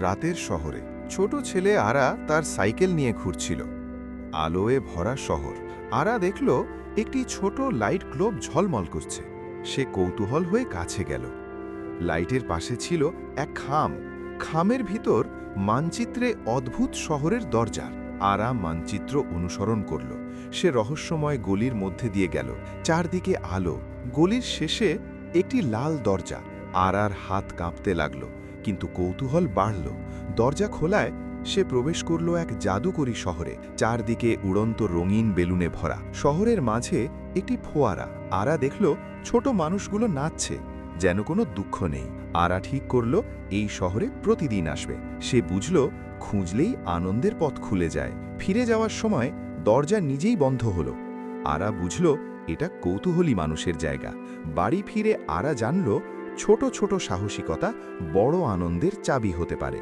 রাতের শহরে ছোট ছেলে আরা তার সাইকেল নিয়ে ঘুরছিল। আলোয় ভরা শহর। আরা দেখল একটি ছোট লাইট গ্লোব ঝলমল করছে। সে কৌতূহল হয়ে কাছে গেল। লাইটের পাশে ছিল এক খাম। খামের ভিতর মানচিত্রে অদ্ভুত শহরের দরজা। আরা মানচিত্র অনুসরণ করল। সে রহস্যময় গলির মধ্যে দিয়ে গেল। চারদিকে আলো। গলির শেষে একটি লাল দরজা। আরার হাত কাঁপতে লাগল, কিন্তু কৌতূহল বাড়ল। দরজা খোলায় সে প্রবেশ করল এক জাদুকরী শহরে। চারদিকে উড়ন্ত রঙিন বেলুনে ভরা। শহরের মাঝে একটি ফোয়ারা। আরা দেখল ছোট মানুষগুলো নাচছে, যেন কোনো দুঃখ নেই। আরা ঠিক করল এই শহরে প্রতিদিন আসবে। সে বুঝল খুঁজলেই আনন্দের পথ খুলে যায়। ফিরে যাওয়ার সময় দরজা নিজেই বন্ধ হলো। আরা বুঝল এটা কৌতূহলী মানুষের জায়গা। বাড়ি ফিরে আরা জানল ছোট ছোট সাহসিকতা বড় আনন্দের চাবি হতে পারে।